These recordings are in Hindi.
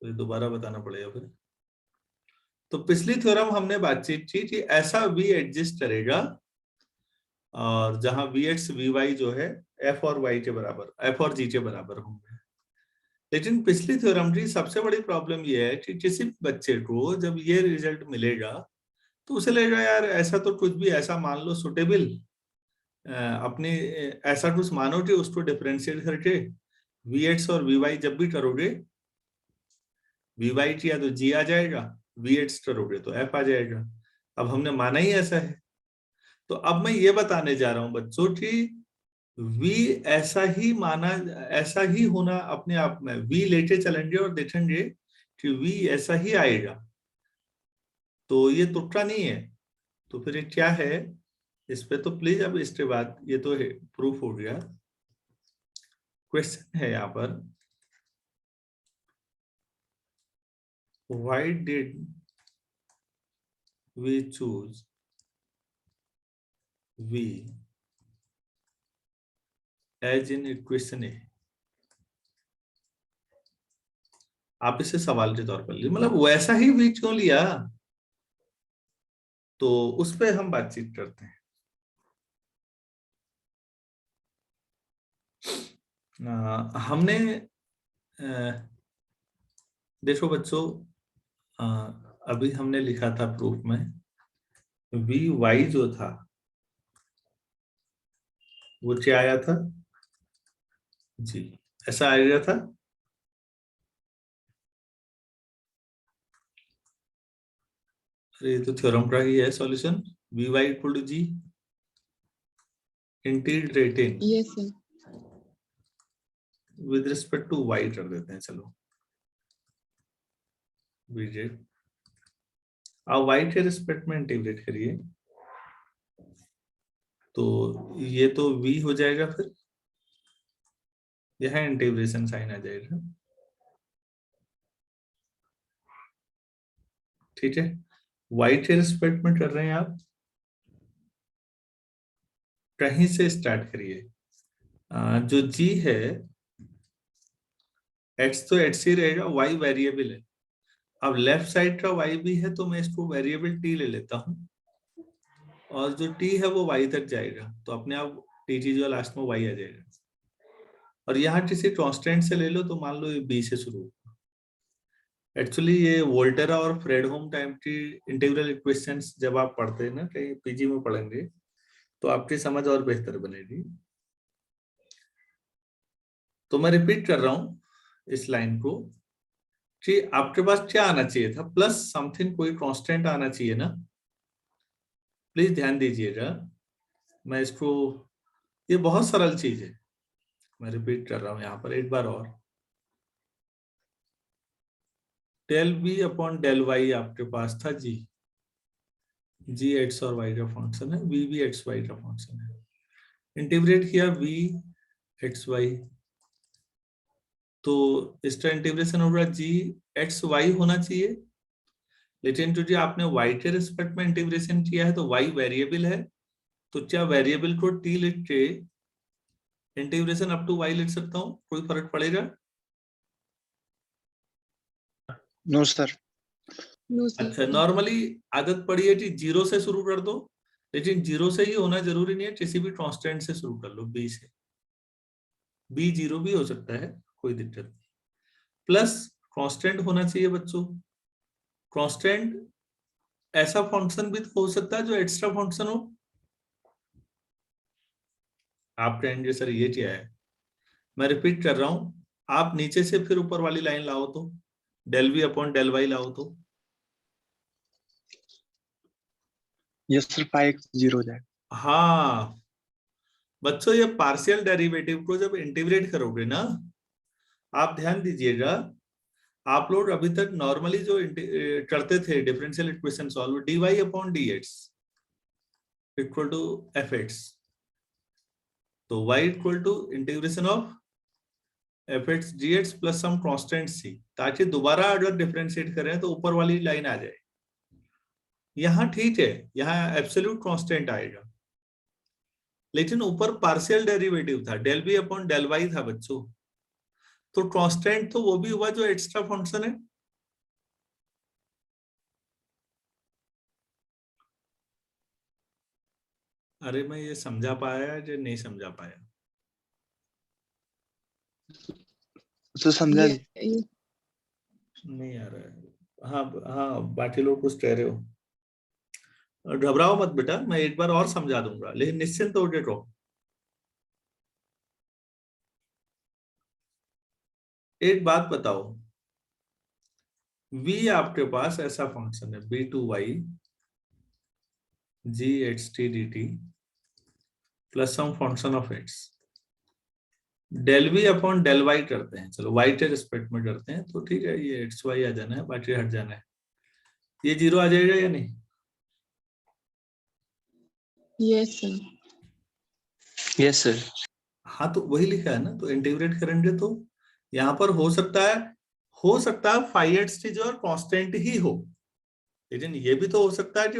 तो ये दोबारा बताना पड़ेगा फिर। तो पिछली थ्योरम हमने बातचीत की कि ऐसा v एग्जिस्ट करेगा और जहां वी एक्स वी वाई जो है एफ और वाई के बराबर, एफ और जी के बराबर होंगे। लेकिन पिछली थ्योरम की सबसे बड़ी प्रॉब्लम ये है कि किसी बच्चे को जब ये रिजल्ट मिलेगा तो उसे लगेगा यार ऐसा तो कुछ भी ऐसा मान लो सुटेबल, अपने ऐसा कुछ मानो कि उसको डिफरेंशिएट करके वी एक्स और वी वाई जब भी करोगे वी वाई किया तो जी आ जाएगा, वी एक्स करोगे तो एफ आ जाएगा। अब हमने माना ही ऐसा है, तो अब मैं ये बताने जा रहा हूं बच्चों की वी ऐसा ही माना, ऐसा ही होना अपने आप में, वी लेके चलेंगे और देखेंगे कि वी ऐसा ही आएगा, तो ये तुक्का नहीं है। तो फिर ये क्या है इस पे, तो प्लीज अब इसके बाद ये तो प्रूफ हो गया। क्वेश्चन है यहाँ पर, why did we choose v as in equation A. आप इसे सवाल के तौर पर लीजिए, मतलब वैसा ही वी क्यों लिया, तो उस पर हम बातचीत करते हैं। हमने देखो बच्चों, अभी हमने लिखा था प्रूफ में वी वाई जो था वो क्या आया था जी, ऐसा आया था। अरे ये तो थ्योरम का ही है solution, v y equal to g integrating yes sir. With respect to y कर देते हैं, चलो वीजे अब वाई के रिस्पेक्ट में इंटीग्रेट करिए तो ये तो v हो जाएगा, फिर यह इंटीग्रेशन साइन आ जाएगा, ठीक है। y के रिस्पेक्ट में कर रहे हैं आप, कहीं से स्टार्ट करिए। जो g है x तो x ही रहेगा, y वेरिएबल है। अब लेफ्ट साइड का y भी है तो मैं इसको वेरिएबल t ले लेता हूं, और जो t है वो y तक जाएगा तो अपने आप t जो लास्ट में y आ जाएगा। और यहाँ किसी कांस्टेंट से ले लो तो मान लो ये b से शुरू होगा। एक्चुअली ये वोल्टेरा और फ्रेडहोम टाइप की इंटीग्रल इक्वेशंस जब आप पढ़ते हैं ना, कहीं पीजी में पढ़ेंगे तो आपकी समझ और बेहतर बनेगी। तो मैं रिपीट कर रहा हूं इस लाइन को कि आपके पास क्या आना चाहिए था, प्लस समथिंग, कोई कांस्टेंट आना चाहिए ना। प्लीज ध्यान दीजिएगा, मैं इसको, ये बहुत सरल चीज है, मैं रिपीट कर रहा हूं यहाँ पर एक बार और। Del b upon del y आपके पास था जी, जी एक्स और वाई का फंक्शन है, वी भी एक्स वाई का फंक्शन है। इंटीग्रेट किया वी एक्स वाई, तो इसका इंटीग्रेशन होगा जी एक्स वाई होना चाहिए, लेकिन क्योंकि आपने y के रिस्पेक्ट में इंटीग्रेशन किया है तो y वेरिएबल है, तो क्या वेरिएबल को t लिख के इंटीग्रेशन अप टू y लिख सकता हूँ, कोई फर्क पड़ेगा? No sir. No sir. अच्छा, नॉर्मली आदत पड़ी है कि जीरो से शुरू कर दो, लेकिन जीरो से ही होना जरूरी नहीं है, किसी भी कांस्टेंट से शुरू कर लो, b से, b जीरो भी हो सकता है, कोई दिक्कत नहीं। प्लस कांस्टेंट होना चाहिए बच्चों, कांस्टेंट ऐसा फंक्शन भी तो हो सकता है जो एक्स्ट्रा फंक्शन हो। आप कहेंगे सर ये क्या है, मैं रिपीट कर रहा हूं, आप नीचे से फिर ऊपर वाली लाइन लाओ तो del v upon del y लाओ तो, यस सर, 5x 0 हो जाएगा। हाँ बच्चों, ये पार्शियल डेरिवेटिव को जब इंटीग्रेट करोगे ना, आप ध्यान दीजिएगा, आप लोग अभी तक नॉर्मली जो करते थे differential equation solve, d y upon d x equal to f x, तो y equal to integration of f x g x plus some constant c, ताकि दोबारा अगर डिफरेंशिएट करें तो ऊपर वाली लाइन आ जाए। यहाँ ठीक है, यहाँ एब्सोल्यूट कांस्टेंट आएगा, लेकिन ऊपर पार्शियल डेरिवेटिव था, del b upon del y था बच्चों, तो कांस्टेंट तो वो भी हुआ जो एक्स्ट्रा फंक्शन है, अरे मैं ये समझा पाया या नहीं समझा पाया? सर समझा ये नहीं आ रहा है। हाँ हाँ, बाकी लोग कुछ कह रहे हो। घबराओ मत बेटा, मैं एक बार और समझा दूंगा, लेकिन निश्चिंत होके रहो। एक बात बताओ, v आपके पास ऐसा फंक्शन है b2y g(ht)dt plus some function of x, del v upon del y करते हैं, चलो y के रिस्पेक्ट में करते हैं, तो ठीक है, ये एक्स वाई आ जाना है, बाकी हट जाना है, ये जीरो आ जाएगा या नहीं? Yes sir. Yes sir. हाँ तो वही लिखा है ना, तो इंटीग्रेट करेंगे तो यहाँ पर हो सकता है फाइव एक्स जो और कांस्टेंट ही हो, लेकिन ये भी तो हो सकता है कि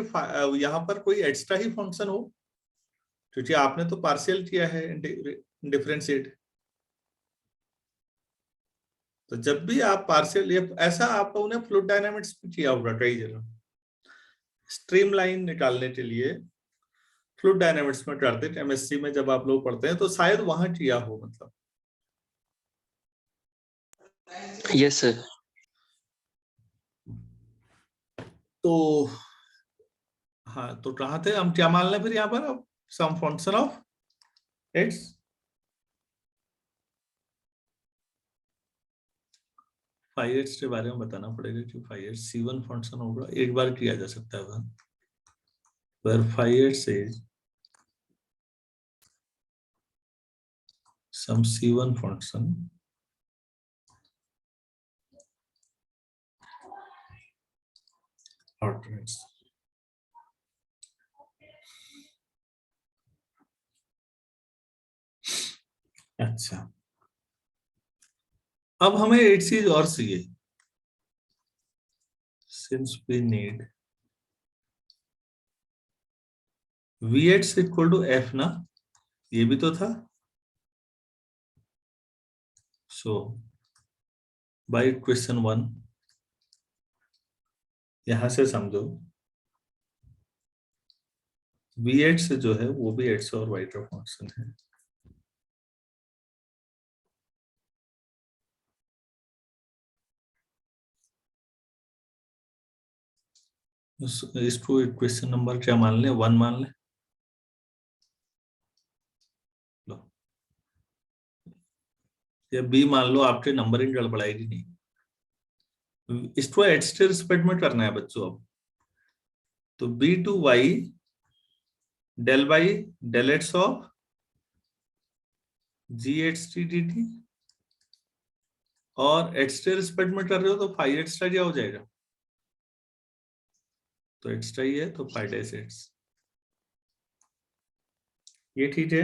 यहाँ पर कोई एक्स्ट्रा ही फंक्शन हो, क्योंकि आपने तो पार्शियल किया है डिफरेंशिएट। तो जब भी आप पार्शियल, ऐसा आप लोगों ने फ्लूइड डायनामिक्स में किया होगा कई जगह, स्ट्रीमलाइन निकालने के लिए फ्लूइड डायनामिक्स में करते हैं, केमिस्ट्री में जब आप लोग पढ़ते हैं तो शायद वहां किया हो, मतलब। Yes sir. तो हाँ, तो कहाँ थे हम, क्या मान लें फिर यहाँ पर अब, some function of x. Five x के बारे में बताना पड़ेगा कि फाइव एक्स C1 फंक्शन होगा, एक बार किया जा सकता है वह, पर five x is some C1 function ordinates. अच्छा, अब हमें एक चीज और चाहिए, since we need Vx equal to F ना, ये भी तो था। सो बाय क्वेश्चन 1 यहां से समझो, Vx जो है वो भी x और y का फंक्शन है। इसको क्वेश्चन नंबर क्या मान ले, 1 मान ले, लो, या b मान लो, आपके नंबरिंग गड़बड़ाएगी नहीं। इसको x के रिस्पेक्ट में करना है बच्चों अब, तो b2y del by del x of g(ht)dt, और x के रिस्पेक्ट में कर रहे हो तो फाइव एक्स्ट्रा क्या हो जाएगा, तो एक्स्ट्रा ही है, तो फाइव डैश एक्स, ये ठीक है।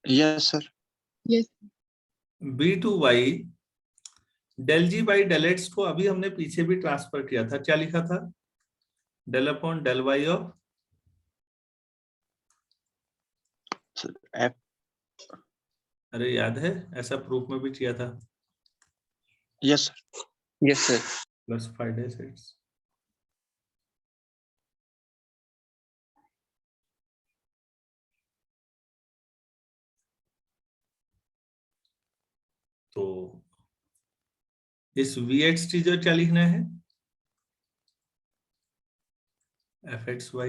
Yes sir. Yes b2y del g by del x को अभी हमने पीछे भी ट्रांसफर किया था, क्या लिखा था, del upon del y of f. अरे याद है, ऐसा प्रूफ में भी किया था, yes sir. Yes sir. Plus five dash x. तो इस Vxt जो क्या लिखना है, fxy,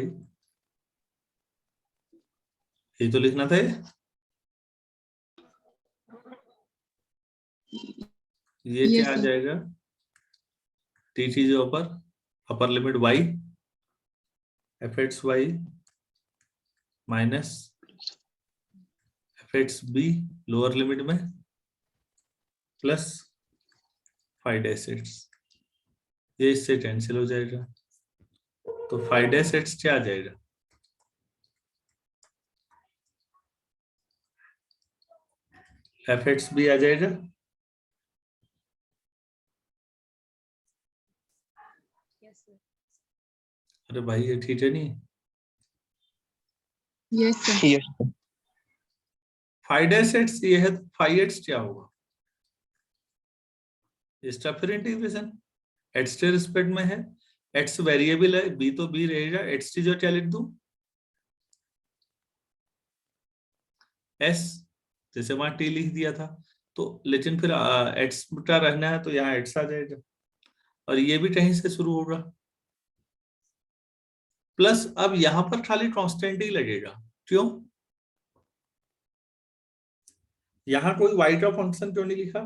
ये तो लिखना था, ये Yes, क्या आ sir. जाएगा, टी थी जो upper limit y fxy minus fxb lower limit में प्लस फाइव डैश एक्स, ये इससे कैंसिल हो जाएगा, तो फाइव डैश एक्स क्या आ जाएगा, fxb आ जाएगा, अरे भाई ये ठीक है नहीं, Yes, sir. Yes. Five dash x ये है, तो फाइव एक्स क्या होगा, इसका फिर इंटीग्रेशन एक्स के रिस्पेक्ट में है, एक्स वेरिएबल है, बी तो बी रहेगा, एक्स टी जो क्या लिख दूं, एस, जैसे वहां टी लिख दिया था। तो लेकिन फिर एक्स बेटा रहना है तो यहाँ एक्स आ जाएगा, और ये भी कहीं से शुरू होगा। प्लस अब यहां पर खाली कांस्टेंट ही लगेगा, क्यों? यहाँ कोई वाई का फंक्शन क्यों नहीं लिखा?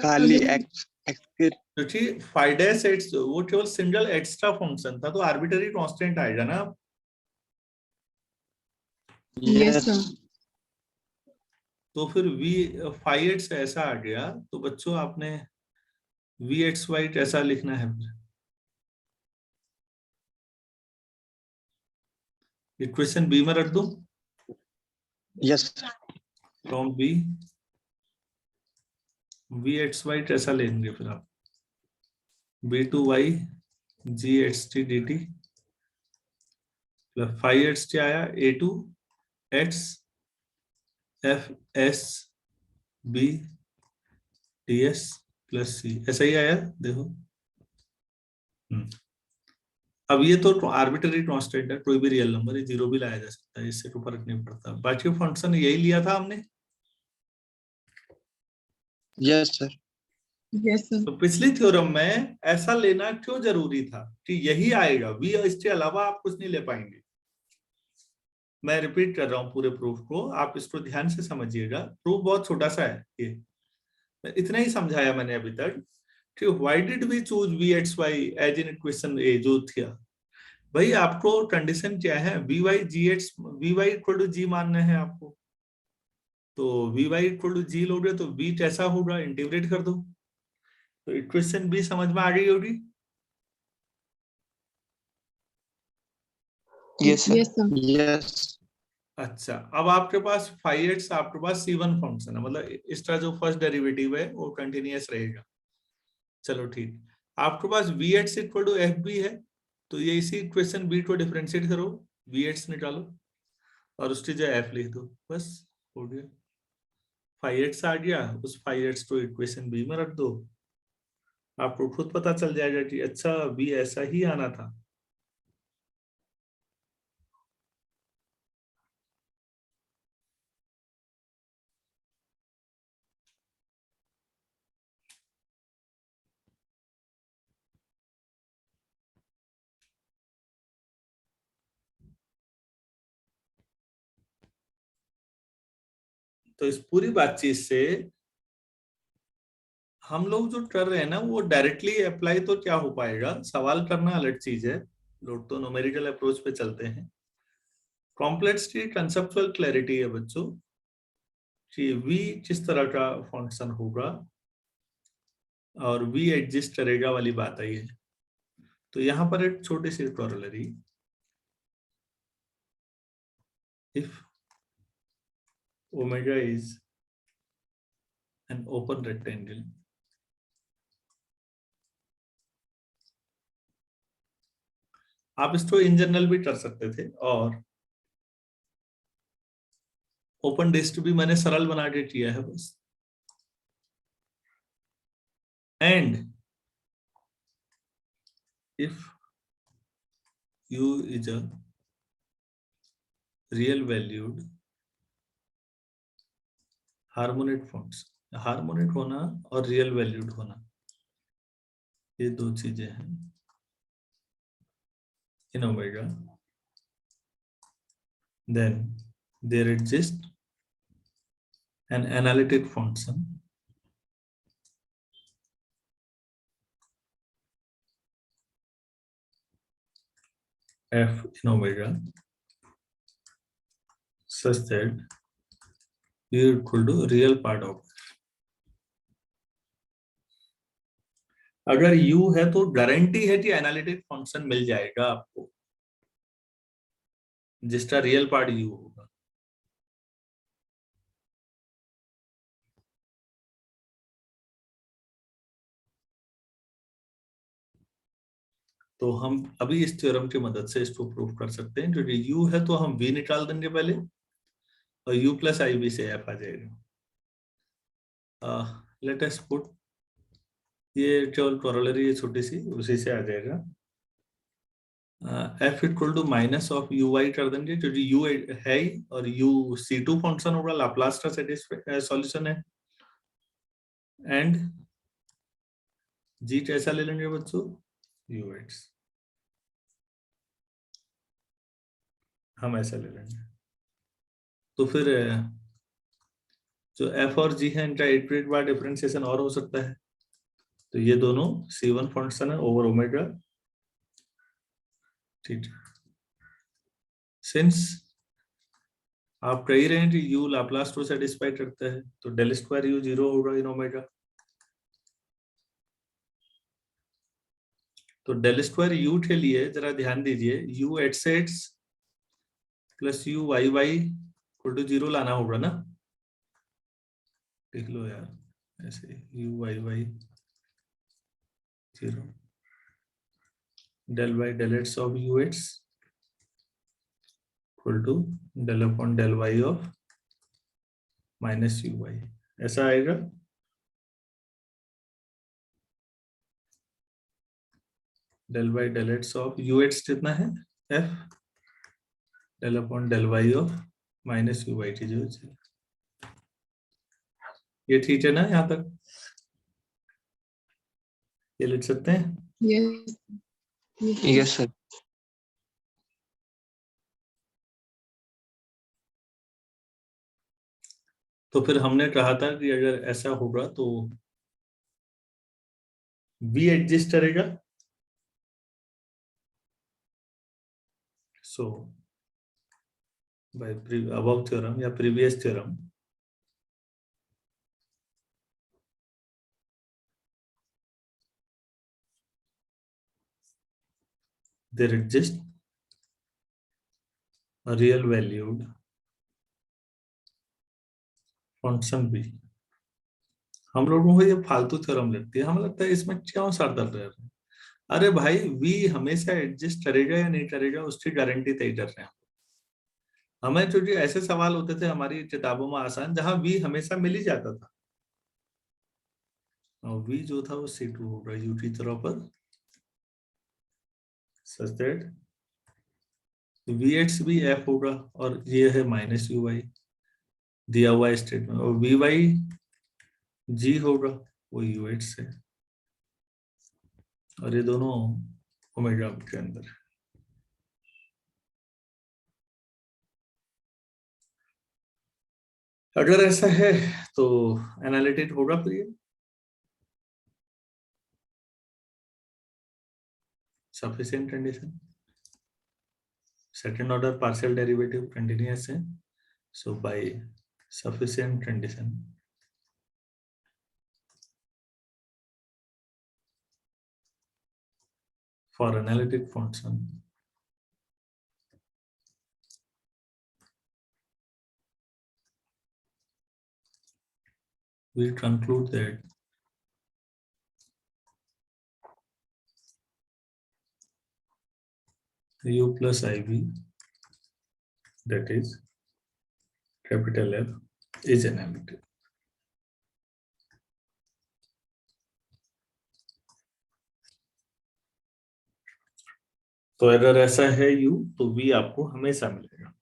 खाली एक्स एक्स के क्योंकि फाइव डैश एक्स वो केवल सिंगल एक्स का फंक्शन था, तो आर्बिटरी कांस्टेंट आएगा ना। Yes, yes sir. तो फिर वी फाइव एक्स ऐसा आ गया, तो बच्चों आपने वी एक्स वाई कैसा लिखना है फिर? इक्वेशन बी में रख दूं, yes from b v x y कैसा लेंगे फिर आप? B to y g x t d t plus five x क्या आया, a to x f s b d s plus c, ऐसा ही आया देखो। अब ये तो आर्बिट्ररी कांस्टेंट है, कोई भी रियल नंबर, ये जीरो भी लाया जा सकता है, इससे कोई फर्क नहीं पड़ता। बाकी फंक्शन यही लिया था हमने। Yes sir Yes, sir. तो पिछली थ्योरम में ऐसा लेना क्यों जरूरी था कि यही आएगा, वी इसके अलावा आप कुछ नहीं ले पाएंगे। मैं रिपीट कर रहा हूं पूरे प्रूफ को, आप इसको ध्यान से समझिएगा, प्रूफ बहुत छोटा सा है ये, इतना ही समझाया मैंने अभी तक कि why did we choose v x y as in equation A जो था। भाई आपको कंडीशन क्या है, v y g x v y equal to g मानना है आपको, तो v y equal to g लोगे तो वी कैसा होगा, इंटीग्रेट कर दो, तो इक्वेशन बी समझ में आ गई होगी। Yes Yes, sir. यस अच्छा, अब आपके पास फाइव एक्स, आपके पास C1 फंक्शन है, मतलब इसका जो फर्स्ट डेरिवेटिव है वो कंटिन्यूअस रहेगा। चलो ठीक, आपके पास v x equal to f b है, तो ये इसी इक्वेशन बी को डिफरेंशिएट करो, वी एक्स निकालो और उसकी जगह एफ लिख दो, बस हो गया। फाइव एक्स आ गया, उस फाइव एक्स को इक्वेशन बी में रख दो, आपको खुद पता चल जाएगा कि अच्छा बी ऐसा ही आना था। तो इस पूरी बातचीत से हम लोग जो कर रहे हैं ना वो डायरेक्टली अप्लाई तो क्या हो पाएगा, सवाल करना अलग चीज है, लोग तो न्यूमेरिकल अप्रोच पे चलते हैं। कॉम्प्लेक्सिटी कंसेप्चुअल क्लैरिटी है बच्चों कि वी किस तरह का फंक्शन होगा और वी एग्जिस्ट करेगा वाली बात आई है। तो यहाँ पर एक छोटी सी corollary, if omega is an open rectangle आप इसको इन जनरल भी कर सकते थे, और ओपन डिस्क भी मैंने सरल बना के किया है बस। And if u is a real valued harmonic function, harmonic होना और रियल वैल्यूड होना ये दो चीजें हैं in omega, then there exists an analytic function f in omega such that u equal to real part of, अगर u है तो गारंटी है कि एनालिटिक फंक्शन मिल जाएगा आपको जिसका रियल पार्ट u होगा। तो हम अभी इस थ्योरम की मदद से इसको प्रूव कर सकते हैं, क्योंकि u है तो हम v निकाल देंगे पहले और u प्लस IB से f आ जाएगा। लेट अस पुट ये केवल कॉरोलरी है छोटी सी, उसी से आ जाएगा। F equal to minus of u y कर देंगे, क्योंकि यू है ही और यू C2 फंक्शन होगा, लाप्लास का सॉल्यूशन है। एंड जी कैसा ले लेंगे बच्चों, यू एक्स, हम ऐसा ले लेंगे। तो फिर जो एफ और जी है इनका एक बार डिफरेंशिएशन और हो सकता है। तो ये दोनों C1 फंक्शन है ओवर ओमेगा, ठीक है। सिंस आप कह रहे हैं कि यू लाप्लास को सेटिस्फाई करता है, तो डेल स्क्वायर यू 0 होगा इन ओमेगा। तो डेल स्क्वायर यू के लिए जरा ध्यान दीजिए, u x x plus u y y equal to 0 लाना होगा ना, लिख लो यार ऐसे, u y y 0, del y del x of u x equal to del upon del y of minus u y, ऐसा आएगा। Del y del x of u x कितना है, f, del upon del y of minus u Y की जो, ये ठीक है ना, यहाँ तक ये लिख सकते हैं। Yes. Yes sir. तो फिर हमने कहा था कि अगर ऐसा होगा तो V एडजस्ट करेगा। सो बाय अबव थ्योरम या previous theorem, there exists a real valued function B। हम लोगों को ये फालतू थ्योरम लगती है, हमें लगता है इसमें क्यों सर दर्द रहे हैं। अरे भाई V हमेशा एडजस्ट करेगा या नहीं करेगा उसकी गारंटी तय कर रहे हैं हमें, क्योंकि ऐसे सवाल होते थे हमारी किताबों में आसान, जहां V हमेशा मिल ही जाता था। और V जो था वो C2 होगा U की तरह पर, सच दैट Vx भी F होगा, और ये है माइनस यू वाई दिया हुआ स्टेटमेंट, और Vy G होगा वो UX है, और ये दोनों ओमेगा के अंदर। अगर ऐसा है तो एनालिटिक होगा फिर ये sufficient condition, second order partial derivative continuous है, so by sufficient condition for analytic function we conclude that U plus IB, that is capital F, is analytic। तो अगर ऐसा है U तो V आपको हमेशा मिलेगा।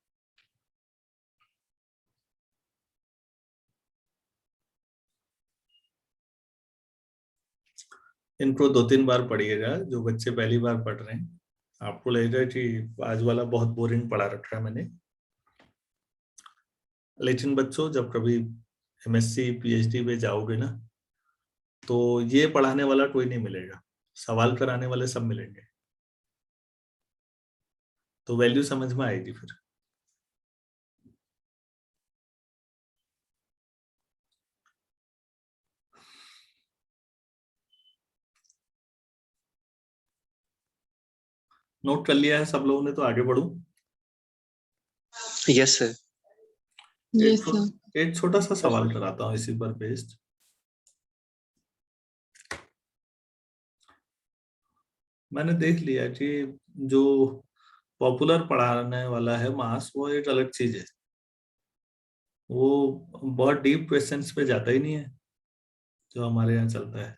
इनको 2-3 बार पढ़िएगा, जो बच्चे पहली बार पढ़ रहे हैं आपको लगेगा कि आज वाला बहुत बोरिंग पढ़ा रखा है मैंने, लेकिन बच्चों जब कभी MSc PhD पे जाओगे ना, तो ये पढ़ाने वाला कोई नहीं मिलेगा, सवाल कराने वाले सब मिलेंगे, तो वैल्यू समझ में आएगी फिर। नोट कर लिया है सब लोगों ने, तो आगे बढ़ूं। Yes sir. Yes, sir. एक छोटा सा सवाल कराता हूँ इसी पर बेस्ड। मैंने देख लिया कि जो पॉपुलर पढ़ाने वाला है मास, वो एक अलग चीज है, वो बहुत डीप क्वेश्चंस पे जाता ही नहीं है जो हमारे यहाँ चलता है।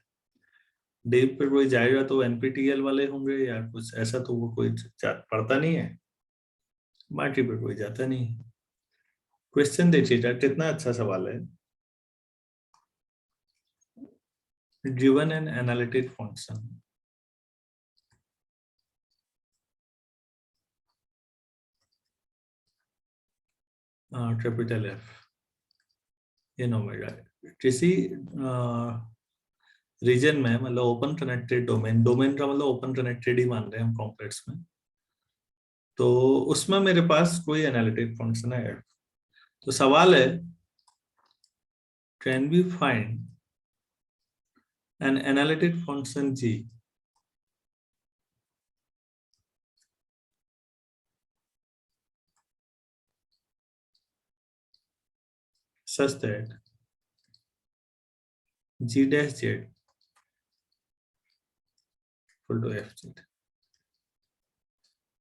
डीप पे कोई जाएगा तो एनपीटीईएल वाले होंगे या कुछ ऐसा, तो वो कोई पढ़ता नहीं है, बाकी पे कोई जाता नहीं। क्वेश्चन देखिएगा, कितना अच्छा सवाल है। Given an analytic function, capital F in omega, किसी रीजन में, मतलब ओपन कनेक्टेड डोमेन, डोमेन का मतलब ओपन कनेक्टेड ही मान रहे हैं हम कॉम्प्लेक्स में, तो उसमें मेरे पास कोई एनालिटिक फंक्शन है। तो सवाल है, can we find an analytic function g such that g dash z equal to f z।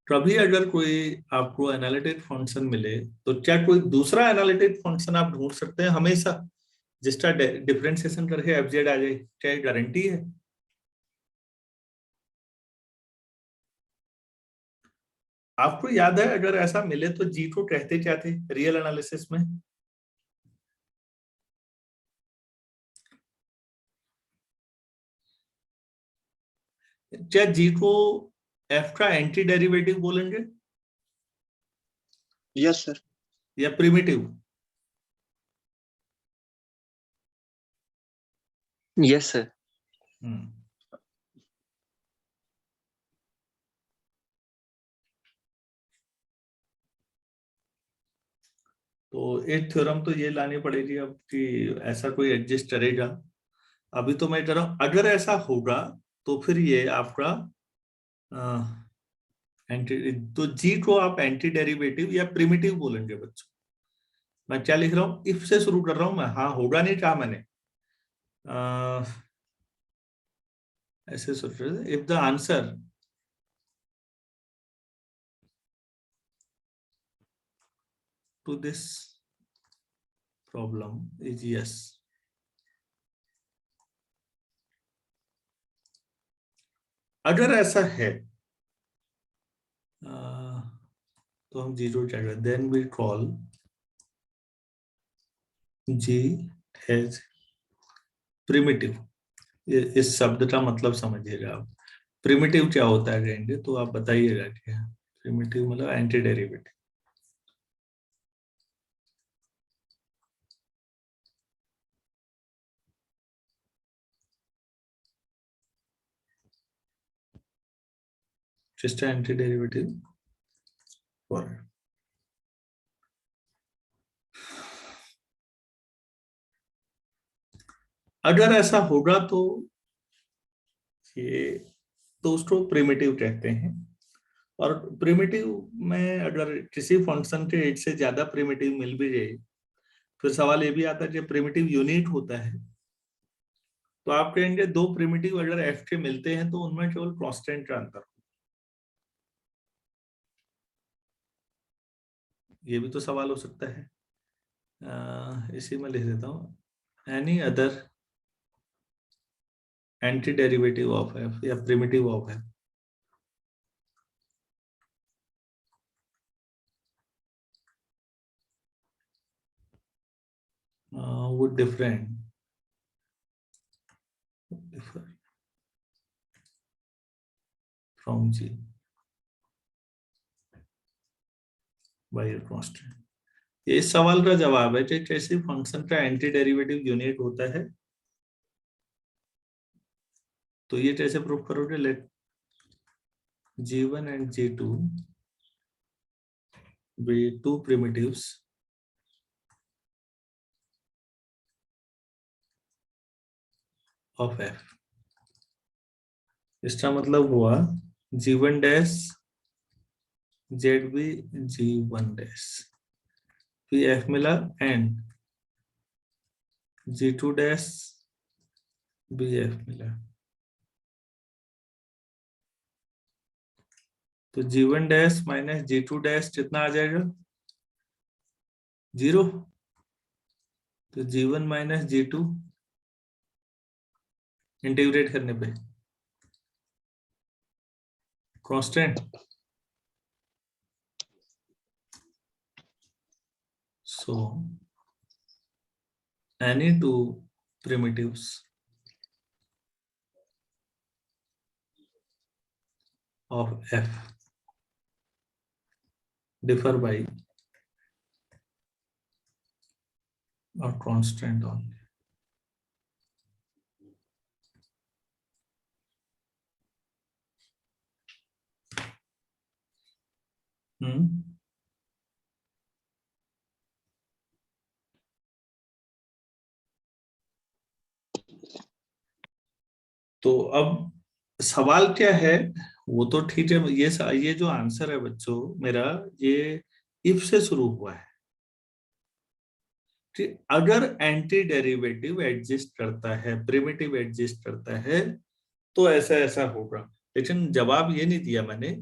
कभी अगर कोई आपको एनालिटिक फंक्शन मिले तो क्या कोई दूसरा एनालिटिक फंक्शन आप ढूंढ सकते हैं हमेशा जिसका डिफरेंशिएशन करके एफ जेड आ जाए? क्या गारंटी है? आपको याद है अगर ऐसा मिले तो जी को कहते क्या थे रियल एनालिसिस में? क्या जी को एफ का एंटी डेरिवेटिव बोलेंगे यस सर। या प्रिमिटिव? Yes sir. तो एक थ्योरम तो ये लानी पड़ेगी अब कि ऐसा कोई एग्जिस्ट करेगा। अभी तो मैं कह रहा हूं अगर ऐसा होगा तो फिर ये आपका एंटी, तो जी को आप एंटी डेरिवेटिव या प्रिमिटिव बोलेंगे बच्चों। मैं क्या लिख रहा हूँ, इफ से शुरू कर रहा हूं मैं, हाँ होगा नहीं कहा मैंने, ऐसे सोच रहे, if the answer to this problem is yes, अगर ऐसा है तो हम जीरो क्या करें, then we call g as primitive. इस शब्द का मतलब समझिएगा आप, प्रिमिटिव क्या होता है कहेंगे तो आप बताइएगा क्या प्रिमिटिव मतलब anti derivative. just an anti derivative for, अगर ऐसा होगा तो ये, तो उसको प्रिमिटिव कहते हैं। और प्रिमिटिव में अगर किसी फंक्शन के एक से ज्यादा प्रिमिटिव मिल भी जाए, फिर सवाल ये भी आता है कि प्रिमिटिव यूनिट होता है, तो आप कहेंगे दो प्रिमिटिव अगर एफ के मिलते हैं तो उनमें केवल कांस्टेंट का अंतर, ये भी तो सवाल हो सकता है। इसी में लिख देता हूं, any other anti derivative of f या primitive of f would differ from G by a constant। ये इस सवाल का जवाब है कि कैसे फंक्शन का एंटी डेरिवेटिव यूनिट होता है। तो ये कैसे प्रूफ करोगे, late G1 and G2 be two primitives of F। इसका मतलब हुआ G1 dash ZB G1 dash फिर F मिला एंड G2 डैश BF मिला। तो G1 dash minus G2 dash कितना आ जाएगा, 0। तो G1 माइनस G2 इंटीग्रेट करने पे constant, so any two primitives of f differ by a constant only. तो अब सवाल क्या है, वो तो ठीक है, ये जो आंसर है बच्चों मेरा, ये इफ से शुरू हुआ है कि अगर एंटी डेरिवेटिव एग्जिस्ट करता है, प्रिमिटिव एग्जिस्ट करता है, तो ऐसा ऐसा होगा। लेकिन जवाब ये नहीं दिया मैंने,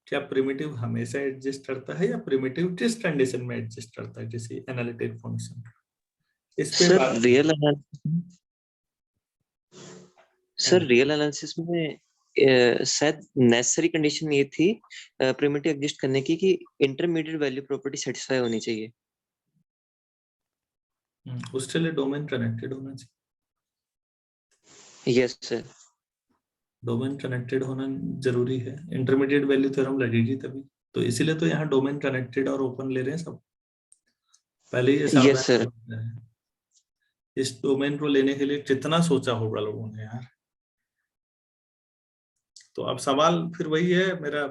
क्या प्रिमिटिव हमेशा एग्जिस्ट करता है या प्रिमिटिव किस कंडीशन में एग्जिस्ट करता है किसी एनालिटिक फंक्शन। इस पे सर बात रियल एनालिसिस में शायद नेसेसरी कंडीशन ये थी प्रिमिटिव एग्जिस्ट करने की कि इंटरमीडिएट वैल्यू प्रॉपर्टी सेटिस्फाई होनी चाहिए। उसके लिए डोमेन कनेक्टेड होना चाहिए। यस सर, डोमेन कनेक्टेड होना जरूरी है, इंटरमीडिएट वैल्यू थ्योरम लगेगी तभी। तो इसीलिए तो यहाँ डोमेन कनेक्टेड और ओपन ले रहे हैं सब, पहले ये सावधान यस सर। है। इस डोमेन को लेने के लिए कितना सोचा होगा लोगों ने यार। तो अब सवाल फिर वही है मेरा,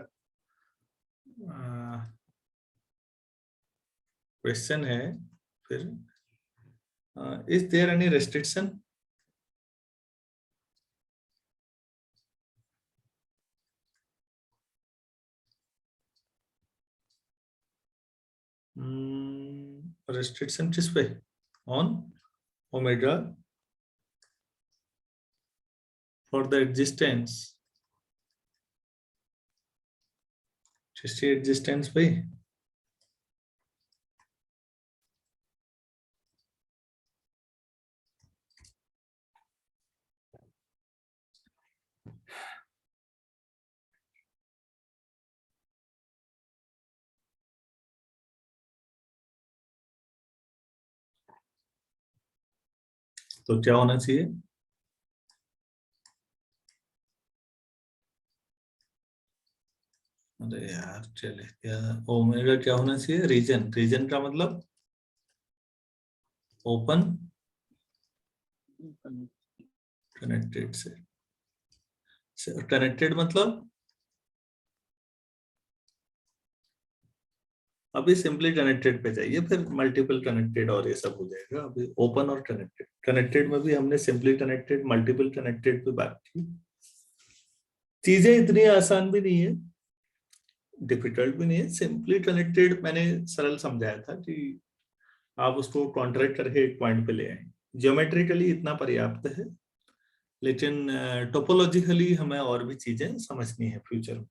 क्वेश्चन है फिर, is there any restriction? Restriction किस पे? On omega for the existence, किसकी एग्जिस्टेंस पे? तो क्या होना चाहिए? अरे यार चले क्या, ओमेगा क्या होना चाहिए? रीजन, रीजन का मतलब ओपन कनेक्टेड से, कनेक्टेड मतलब अभी सिंपली कनेक्टेड पे जाइए, फिर मल्टीपल कनेक्टेड और ये सब हो जाएगा। अभी ओपन और कनेक्टेड, कनेक्टेड में भी हमने सिंपली कनेक्टेड, मल्टीपल कनेक्टेड पे बात की। चीजें इतनी आसान भी नहीं है, डिफिकल्ट भी नहीं है। सिंपली कनेक्टेड मैंने सरल समझाया था कि आप उसको कॉन्ट्रैक्ट करके एक पॉइंट पे ले आए। ज्योमेट्रिकली इतना पर्याप्त है, लेकिन टोपोलॉजिकली हमें और भी चीजें समझनी है फ्यूचर में।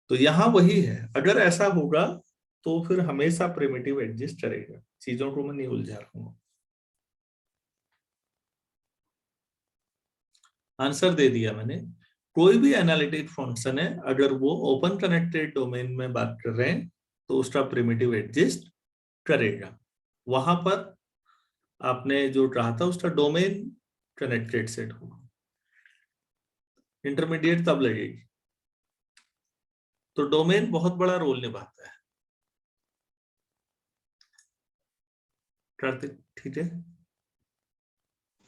तो यहाँ वही है, अगर ऐसा होगा तो फिर हमेशा प्रिमिटिव एग्जिस्ट करेगा। चीजों को मैं नहीं उलझा रहा हूँ। आंसर दे दिया मैंने। कोई भी एनालिटिक फंक्शन है, अगर वो ओपन कनेक्टेड डोमेन में बात कर रहे हैं तो उसका प्रिमिटिव एग्जिस्ट करेगा। वहां पर आपने जो कहा था उसका डोमेन कनेक्टेड सेट होगा, इंटरमीडिएट तब लगेगी। तो डोमेन बहुत बड़ा रोल निभाता है। कार्तिक ठीक है?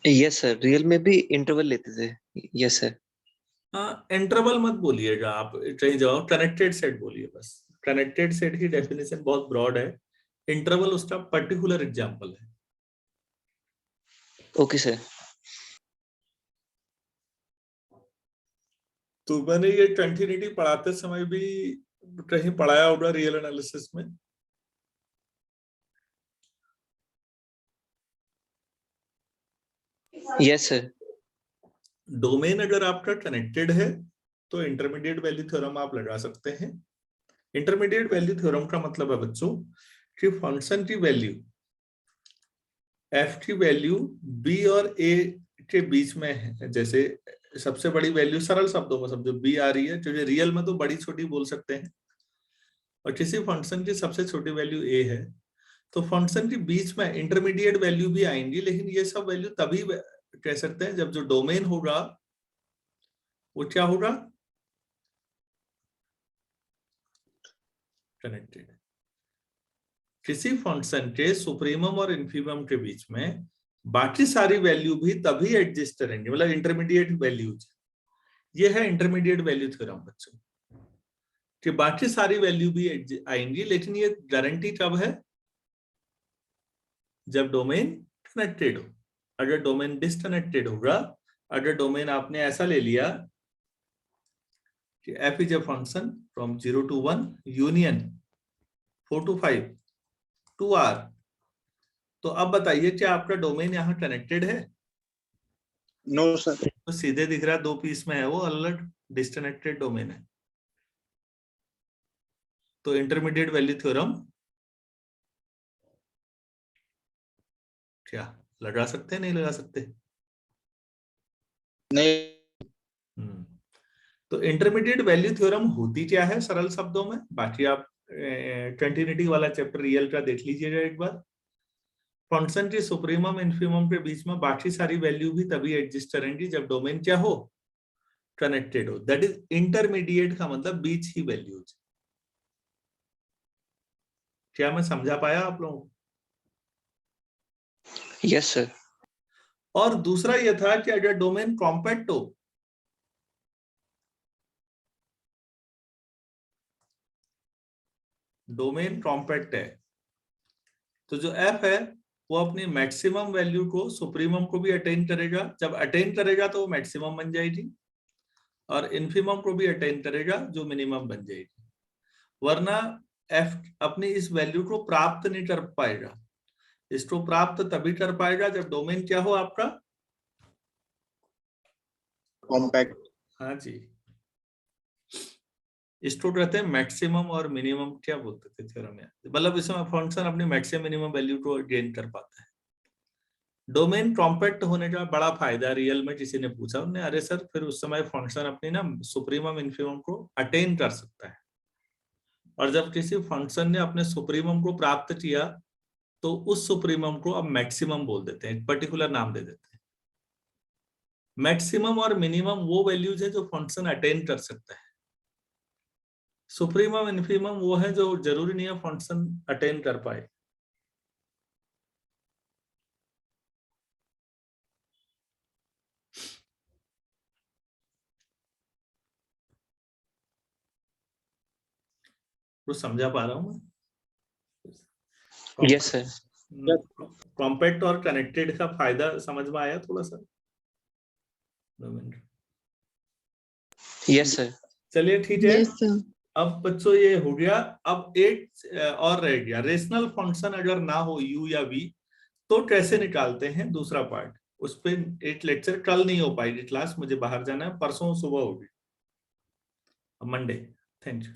यस सर, रियल में भी इंटरवल लेते थे। Yes sir. इंटरवल मत बोलिएगा आप, कहीं जाओ कनेक्टेड सेट बोलिए बस। कनेक्टेड सेट की डेफिनेशन बहुत ब्रॉड है, इंटरवल उसका पर्टिकुलर एग्जांपल है। Okay sir. तो मैंने ये कंटिन्यूटी पढ़ाते समय भी कहीं पढ़ाया होगा रियल एनालिसिस में। Yes sir. डोमेन अगर आपका कनेक्टेड है तो इंटरमीडिएट वैल्यू थ्योरम आप लगा सकते हैं। इंटरमीडिएट वैल्यू थ्योरम का मतलब है बच्चों कि फंक्शन की वैल्यू एफ की वैल्यू बी और ए के बीच में है, जैसे सबसे बड़ी वैल्यू सरल शब्दों में समझो बी आ रही है, जो रियल में तो बड़ी छोटी बोल सकते हैं, और किसी फंक्शन की सबसे छोटी वैल्यू ए है, तो फंक्शन के बीच में इंटरमीडिएट वैल्यू भी आएंगी, लेकिन ये सब वैल्यू तभी कह सकते हैं जब जो डोमेन होगा वो क्या होगा, कनेक्टेड। किसी फंक्शन के सुप्रीमम और इन्फीमम के बीच में बाकी सारी वैल्यू भी तभी एडजस्ट करेंगे, मतलब इंटरमीडिएट वैल्यूज। ये है इंटरमीडिएट वैल्यू थ्योरम बच्चों, कि बाकी सारी वैल्यू भी आएंगी, लेकिन ये गारंटी कब है, जब डोमेन कनेक्टेड हो। अगर डोमेन डिस्कनेक्टेड होगा, अगर डोमेन आपने ऐसा ले लिया कि f is a function from 0 to 1 union 4 to 5 to r, तो अब बताइए क्या आपका डोमेन यहाँ कनेक्टेड है? No sir. तो सीधे दिख रहा है 2 पीस में है, वो अलग डिस्कनेक्टेड डोमेन है। तो इंटरमीडिएट वैल्यू थ्योरम क्या लगा सकते हैं, नहीं लगा सकते? नहीं। तो इंटरमीडिएट वैल्यू थ्योरम होती क्या है सरल शब्दों में, बाकी आप कंटिन्यूटी वाला चैप्टर रियल का देख लीजिएगा एक बार। फंक्शन के सुप्रीमम इन्फीमम के बीच में बाकी सारी वैल्यू भी तभी एग्जिस्ट करेंगी जब डोमेन क्या हो, कनेक्टेड हो। दैट इज इंटरमीडिएट का मतलब बीच ही वैल्यूज। क्या मैं समझा पाया आप लोगों को? Yes sir. और दूसरा यह था कि अगर डोमेन कॉम्पैक्ट हो, डोमेन कॉम्पैक्ट है, तो जो एफ है वो अपनी मैक्सिमम वैल्यू को सुप्रीमम को भी अटेन करेगा। जब अटेन करेगा तो वो मैक्सिमम बन जाएगी, और इन्फीमम को भी अटेन करेगा जो मिनिमम बन जाएगी। वरना एफ अपनी इस वैल्यू को प्राप्त नहीं कर पाएगा। इसको प्राप्त तभी कर पाएगा जब डोमेन क्या हो आपका, कॉम्पैक्ट। हाँ जी, इसको कहते हैं मैक्सिमम और मिनिमम, क्या बोलते थे थ्योरम में, मतलब इसमें फंक्शन अपनी मैक्सिमम मिनिमम वैल्यू को गेन कर पाता है। डोमेन कॉम्पैक्ट होने का बड़ा फायदा रियल में, किसी ने पूछा उन्हें, अरे सर फिर उस समय फंक्शन अपनी ना सुप्रीमम इन्फीमम को अटेन कर सकता है, और जब किसी फंक्शन ने अपने सुप्रीमम को प्राप्त किया तो उस सुप्रीमम को अब मैक्सिमम बोल देते हैं, एक पर्टिकुलर नाम दे देते हैं। मैक्सिमम और मिनिमम वो वैल्यूज है जो फंक्शन अटेन कर सकता है, सुप्रीमम इन्फीमम वो है जो जरूरी नहीं है फंक्शन अटेन कर पाए। तो समझा पा रहा हूं मैं? Yes sir. कॉम्पैक्ट और कनेक्टेड का फायदा समझ में आया थोड़ा सा? Yes sir. चलिए ठीक है। Yes sir. अब बच्चों ये हो गया। अब एक और रह गया, रेशनल फंक्शन अगर ना हो u या v तो कैसे निकालते हैं, दूसरा पार्ट। उस पे एक लेक्चर कल नहीं हो पाएगी क्लास, मुझे बाहर जाना है, परसों सुबह होगी, मंडे। Thank you.